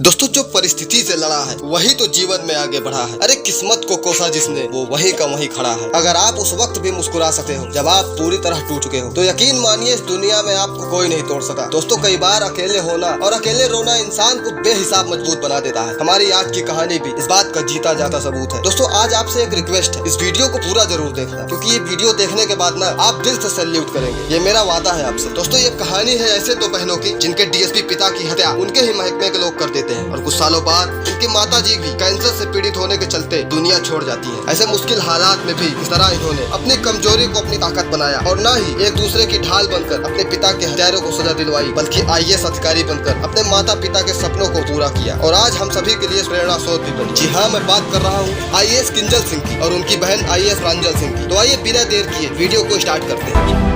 दोस्तों जो परिस्थिति से लड़ा है वही तो जीवन में आगे बढ़ा है। अरे किस्मत को कोसा जिसने वो वही का वही खड़ा है। अगर आप उस वक्त भी मुस्कुरा सके हो जब आप पूरी तरह टूट चुके हो तो यकीन मानिए इस दुनिया में आपको कोई नहीं तोड़ सका। दोस्तों कई बार अकेले होना और अकेले रोना इंसान को बेहिसाब मजबूत बना देता है। हमारी आज की कहानी भी इस बात का जीता जाता सबूत है। दोस्तों आज आपसे एक रिक्वेस्ट है, इस वीडियो को पूरा जरूर देखना क्योंकि ये वीडियो देखने के बाद ना आप दिल से सैल्यूट करेंगे, ये मेरा वादा है आपसे। दोस्तों ये कहानी है ऐसे दो बहनों की जिनके डीएसपी पिता की हत्या उनके ही महकमे के लोग कर देते हैं और कुछ सालों बाद इनकी माताजी भी कैंसर से पीड़ित होने के चलते दुनिया छोड़ जाती है। ऐसे मुश्किल हालात में भी इस तरह इन्होंने अपनी कमजोरी को अपनी ताकत बनाया और न ही एक दूसरे की ढाल बनकर अपने पिता के हत्यारों को सजा दिलवाई बल्कि आईएएस अधिकारी बनकर अपने माता पिता के सपनों को पूरा किया और आज हम सभी के लिए प्रेरणा स्रोत भी बनी। जी हाँ, मैं बात कर रहा हूँ आईएएस किंजल सिंह की और उनकी बहन आईएएस प्रांजल सिंह की। तो आइए बिना देर किए वीडियो को स्टार्ट करते हैं।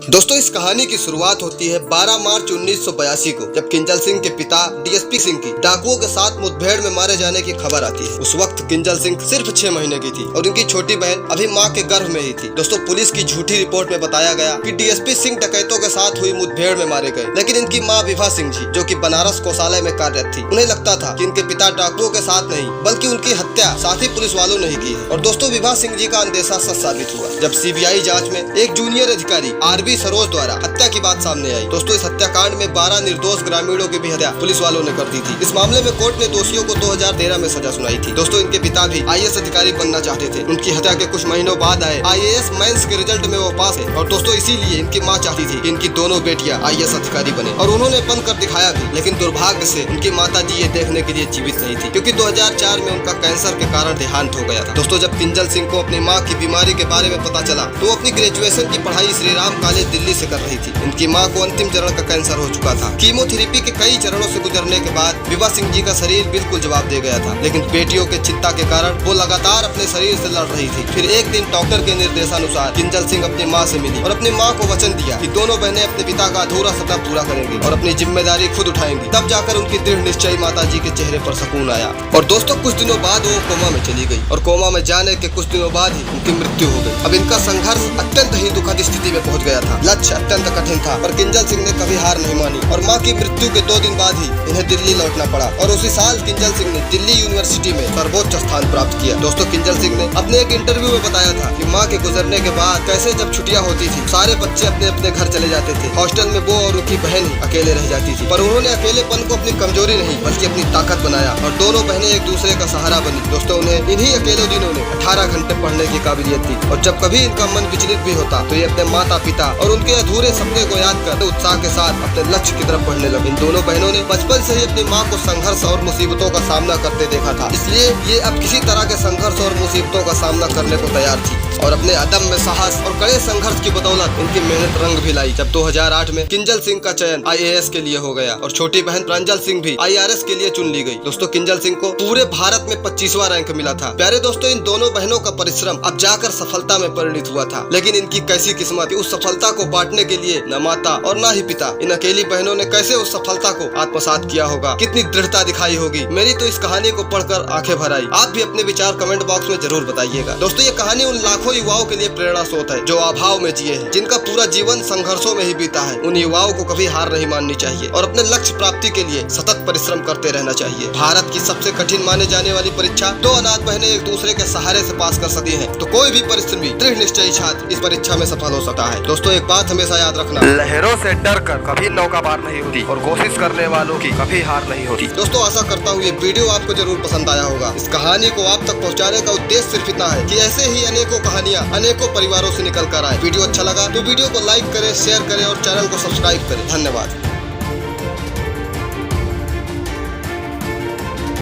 दोस्तों इस कहानी की शुरुआत होती है 12 मार्च 1982 को जब किंजल सिंह के पिता डीएसपी सिंह की डाकुओं के साथ मुठभेड़ में मारे जाने की खबर आती है। उस वक्त किंजल सिंह सिर्फ 6 महीने की थी और उनकी छोटी बहन अभी मां के गर्भ में ही थी। दोस्तों पुलिस की झूठी रिपोर्ट में बताया गया कि डीएसपी सिंह डकैतों के साथ हुई मुठभेड़ में मारे गए, लेकिन इनकी माँ विभा सिंह जी जो कि बनारस कोषालय में कार्यरत थी, उन्हें लगता था कि इनके पिता डाकुओं के साथ नहीं बल्कि उनकी हत्या साथी पुलिस वालों ने ही की है। और दोस्तों विभा सिंह जी का अंदेशा सच साबित हुआ जब सीबीआई जांच में एक जूनियर अधिकारी आरबी सरोज द्वारा हत्या की बात सामने आई। दोस्तों इस हत्याकांड में 12 निर्दोष ग्रामीणों की भी हत्या पुलिस वालों ने कर दी थी। इस मामले में कोर्ट ने दोषियों को 2013 में सजा सुनाई थी। दोस्तों इनके पिता भी आईएएस अधिकारी बनना चाहते थे। उनकी हत्या के कुछ महीनों बाद आए आईएएस मेंस के रिजल्ट में वो पास है और दोस्तों इसीलिए इनकी माँ चाहती थी कि इनकी दोनों बेटियां आईएएस अधिकारी बने और उन्होंने बनकर दिखाया भी। लेकिन दुर्भाग्य से उनकी माता जी ये देखने के लिए जीवित नहीं थी क्योंकि 2004 में उनका कैंसर के कारण देहांत हो गया था। दोस्तों जब किंजल सिंह को अपनी माँ की बीमारी के बारे में पता चला तो वो अपनी ग्रेजुएशन की पढ़ाई श्री राम कॉलेज दिल्ली से कर रही थी। उनकी मां को अंतिम चरण का कैंसर हो चुका था। कीमोथेरेपी के कई चरणों से गुजरने के बाद विभा सिंह जी का शरीर बिल्कुल जवाब दे गया था, लेकिन बेटियों के चिंता के कारण वो लगातार अपने शरीर से लड़ रही थी। फिर एक दिन डॉक्टर के निर्देशानुसार किंजल सिंह अपनी मां से मिली और अपनी मां को वचन दिया कि दोनों बहनें अपने पिता का अधूरा सपना पूरा करेंगी और अपनी जिम्मेदारी खुद उठाएंगी। तब जाकर उनकी दृढ़ निश्चयी माता जी के चेहरे पर सुकून आया और दोस्तों कुछ दिनों बाद वो कोमा में चली गई और कोमा में जाने के कुछ दिनों बाद ही उनकी मृत्यु हो गई। अब इनका संघर्ष अत्यंत ही दुखद स्थिति में पहुंच गया था। लक्ष्य अत्यंत कठिन था पर किंजल सिंह ने कभी हार नहीं मानी और मां की मृत्यु के 2 दिन बाद ही इन्हें दिल्ली लौटना पड़ा और उसी साल किंजल सिंह ने दिल्ली यूनिवर्सिटी में सर्वोच्च स्थान प्राप्त किया। दोस्तों किंजल सिंह ने अपने एक इंटरव्यू में बताया था कि मां के गुजरने के बाद कैसे जब छुट्टियां होती थी सारे बच्चे अपने अपने घर चले जाते थे। हॉस्टल में वो और उनकी बहन ही अकेले रह जाती थी, पर उन्होंने अकेलेपन को अपनी कमजोरी नहीं बल्कि अपनी ताकत बनाया और दोनों बहनें एक दूसरे का सहारा बनी। दोस्तों उन्हें इन्हीं अकेले दिनों में 18 घंटे पढ़ने की काबिलियत थी और जब कभी इनका मन विचलित भी होता तो ये अपने माता पिता और उनके अधूरे सपने को याद कर उत्साह के साथ अपने लक्ष्य की तरफ बढ़ने लगे। इन दोनों बहनों ने बचपन से ही अपनी मां को संघर्ष और मुसीबतों का सामना करते देखा था, इसलिए ये अब किसी तरह के संघर्ष और मुसीबतों का सामना करने को तैयार थी और अपने अदम्य साहस और कड़े संघर्ष की बदौलत इनकी मेहनत रंग भी लाई। जब 2008 में किंजल सिंह का चयन आईएएस के लिए हो गया और छोटी बहन प्रांजल सिंह भी आईआरएस के लिए चुन ली गई। दोस्तों किंजल सिंह को पूरे भारत में 25वां रैंक मिला था। प्यारे दोस्तों इन दोनों बहनों का परिश्रम अब जाकर सफलता में परिणित हुआ था, लेकिन इनकी कैसी किस्मत कि उस सफलता को बांटने के लिए न माता और न ही पिता, इन अकेली बहनों ने कैसे उस सफलता को आत्मसात किया होगा, कितनी दृढ़ता दिखाई होगी। मेरी तो इस कहानी को पढ़कर आंखें भर आई। आप भी अपने विचार कमेंट बॉक्स में जरूर बताइएगा। दोस्तों ये कहानी उन लाखों युवाओं के लिए प्रेरणा स्रोत है जो अभाव में जिए हैं, जिनका पूरा जीवन संघर्षों में ही बीता है। उन युवाओं को कभी हार नहीं माननी चाहिए और अपने लक्ष्य प्राप्ति के लिए सतत परिश्रम करते रहना चाहिए। भारत की सबसे कठिन माने जाने वाली परीक्षा 2 अनाथ बहनें एक दूसरे के सहारे से पास कर सकती हैं, तो कोई भी परिश्रमी दृढ़ निश्चयी छात्र इस परीक्षा में सफल हो सकता है। दोस्तों एक बात हमेशा याद रखना, लहरों से डर कर कभी नौका पार नहीं होती और कोशिश करने वालों की कभी हार नहीं होती। दोस्तों आशा करता हूँ ये वीडियो आपको जरूर पसंद आया होगा। इस कहानी को आप तक पहुँचाने का उद्देश्य सिर्फ इतना है कि ऐसे ही अनेकों कहानियाँ अनेकों परिवारों से निकल कर आए। वीडियो अच्छा लगा तो वीडियो को लाइक करें, शेयर करें और चैनल को सब्सक्राइब करें। धन्यवाद।